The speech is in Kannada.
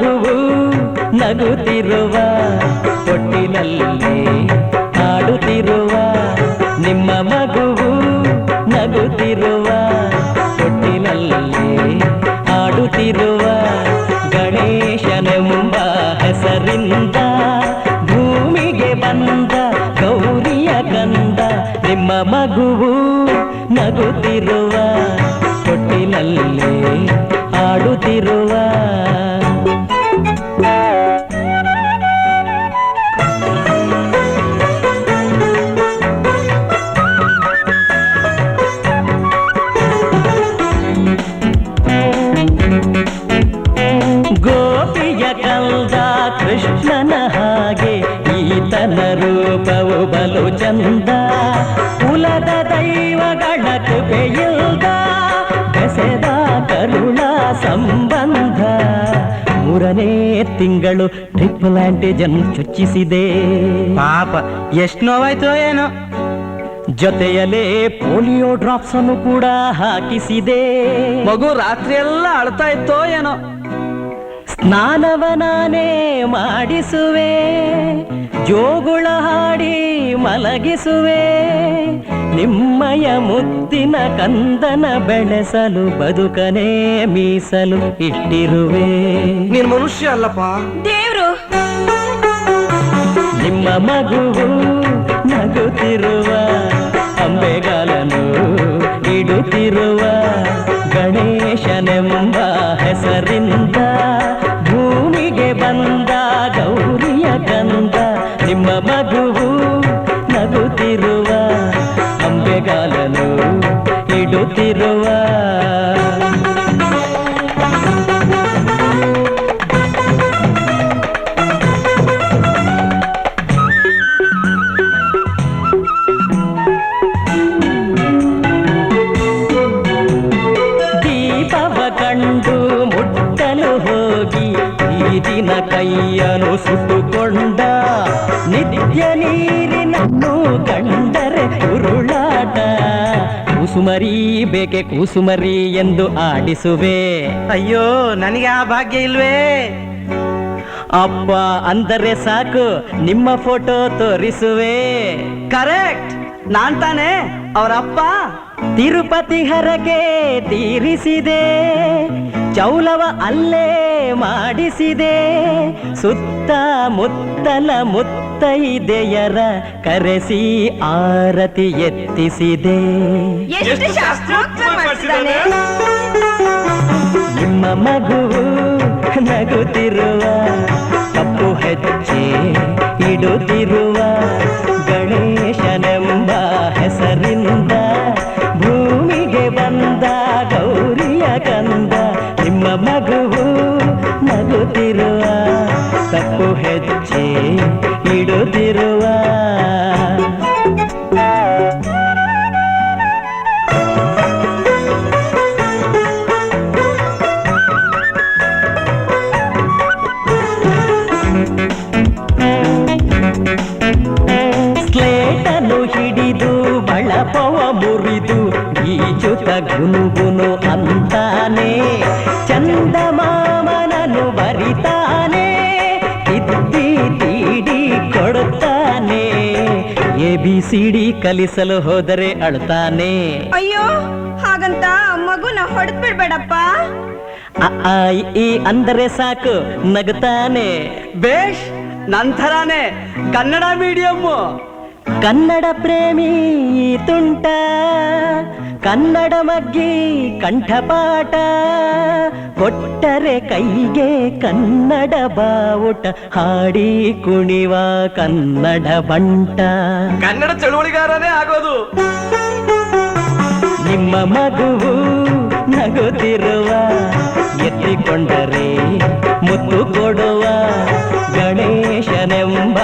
ಮಗುವು ನಗುತ್ತಿರುವ ತೊಟ್ಟಿಲಲ್ಲಿ ಆಡುತ್ತಿರುವ ನಿಮ್ಮ ಮಗುವು ನಗುತ್ತಿರುವ ತೊಟ್ಟಿಲಲ್ಲಿ ಆಡುತ್ತಿರುವ ಗಣೇಶನೆಂಬ ಹೆಸರಿಂದ ಭೂಮಿಗೆ ಬಂದ ಗೌರಿಯ ಕಂದ ನಿಮ್ಮ ಮಗುವು ನಗುತ್ತಿರುವ ತೊಟ್ಟಿಲಲ್ಲಿ ಆಡುತ್ತಿರುವ ಗೋಪಿಯ ಕಲ್ದ ಕೃಷ್ಣನ ಹಾಗೆ ಈತನ ರೂಪವು ಬಲು ಚಂದ ಕುಲದ ದೈವಗಳ ಕೃಪೆಯಿಲ್ದ ಬೆಸೆದ ಕರುಣ ಸಂಬಂಧ ಮೂರನೇ ತಿಂಗಳು ಟ್ರಿಪಲ್ ಆಂಟಿಜನ್ ಚುಚ್ಚಿಸಿದೆ ಪಾಪ ಎಷ್ಟು ನೋವಾಯ್ತೋ ಏನೋ ಜೊತೆಯಲ್ಲೇ ಪೋಲಿಯೋ ಡ್ರಾಪ್ಸ್ ಅನ್ನು ಕೂಡ ಹಾಕಿಸಿದೆ ಮಗು ರಾತ್ರಿ ಎಲ್ಲ ಅಳ್ತಾ ಇತ್ತೋ ಏನೋ ಸ್ನಾನವ ನಾನೇ ಮಾಡಿಸುವೆ ಜೋಗುಳ ಹಾಡಿ ಮಲಗಿಸುವೆ ನಿಮ್ಮಯ ಮುತ್ತಿನ ಕಂದನ ಬೆಳೆಸಲು ಬದುಕನೇ ಮೀಸಲು ಇಟ್ಟಿರುವೆ ನೀನ್ ಮನುಷ್ಯ ಅಲ್ಲಪ್ಪ ದೇವ್ರು ನಿಮ್ಮ ಮಗುವು ನಗುತ್ತಿರುವ ಅಂಬೆಗಾಲನು ಇಡುತ್ತಿರುವ ಗಣೇಶನೆಂಬ ಹೆಸರಿಂದ ಭೂಮಿಗೆ ಬಂದ ಗೌರಿಯ ಕಂದ ನಿಮ್ಮ ಮಗುವು ನಗುತ್ತಿರುವ ಅಂಬೆಗಾಲನು ಇಡುತ್ತಿರುವ ಕಂಡು ಮುಟ್ಟಲು ಹೋಗಿ ಈ ದಿನ ಕೈಯನ್ನು ಸುಟ್ಟುಕೊಂಡ ನಿತ್ಯ ನೀರಿನನ್ನು ಕಂಡರೆ ಉರುಳಾಟ ಕೂಸುಮರಿ ಬೇಕೆ ಕೂಸುಮರಿ ಎಂದು ಆಡಿಸುವೆ ಅಯ್ಯೋ ನನಗೆ ಆ ಭಾಗ್ಯ ಇಲ್ವೇ ಅಪ್ಪ ಅಂದರೆ ಸಾಕು ನಿಮ್ಮ ಫೋಟೋ ತೋರಿಸುವೆ ಕರೆಕ್ಟ್ ನಾನ್ ತಾನೇ ಅವರಪ್ಪ ತಿರುಪತಿ ಹರಕೆ ತೀರಿಸಿದೆ ಚೌಲವ ಅಲ್ಲೇ ಮಾಡಿಸಿದೆ ಸುತ್ತ ಮುತ್ತಲ ಮುತ್ತೈದೆಯರ ಕರೆಸಿ ಆರತಿ ಎತ್ತಿಸಿದೆ ಎಷ್ಟು ಶಾಸ್ತ್ರೋಕ್ತ ಮಾಡಿಸಿದಾನೆ ನಿಮ್ಮ ಮಗುವು ನಗುತ್ತಿರುವ ಕಪ್ಪು ಹೆಜ್ಜೆ ಇಡುತ್ತಿರುವ ಗಣೇಶನೆಂಬ ಹೆಸರಿಂದ ಭೂಮಿಗೆ ಬಂದ ಗೌರಿಯ ಕಂದ ನಿಮ್ಮ ಮಗುವು ನಗುತ್ತಿರುವ ಕಪ್ಪು ಹೆಜ್ಜೆ ಇಡುತ್ತಿರುವ ಸ್ಲೇಟನ್ನು ಹಿಡಿದು ಬಳಪವ ಮುರಿದು ಈಜುತ ಗುನುಗುನು ಅಂತಾನೆ ಚಂದಮಾಮನನ್ನು ಬರಿತಾನೆ ತಿದ್ದಿ ತೀಡಿ ಕೊಡುತ್ತಾನೆ ABCD ಕಲಿಸಲು ಹೋದರೆ ಅಳ್ತಾನೆ ಅಯ್ಯೋ ಹಾಗಂತ ಮಗುನ ಹೊಡೆದ್ ಬಿಡ್ಬೇಡಪ್ಪ ಅ ಆ ಇ ಈ ಅಂದರೆ ಸಾಕು ನಗುತ್ತಾನೆ ಬೇಷ್ ನಂತರಾನೆ ಕನ್ನಡ ಮೀಡಿಯಮ್ಮು ಕನ್ನಡ ಪ್ರೇಮಿ ತುಂಟ ಕನ್ನಡ ಮಗ್ಗಿ ಕಂಠಪಾಠ ಕೊಟ್ಟರೆ ಕೈಗೆ ಕನ್ನಡ ಬಾವುಟ ಹಾಡಿ ಕುಣಿವ ಕನ್ನಡ ಬಂಟ ಕನ್ನಡ ಚಳುವಳಿಗಾರನೇ ಆಗೋದು ನಿಮ್ಮ ಮಗುವು ನಗುತ್ತಿರುವ ಎತ್ತಿಕೊಂಡರೆ ಮುತ್ತು ಕೊಡುವ ಗಣೇಶನೆಂಬ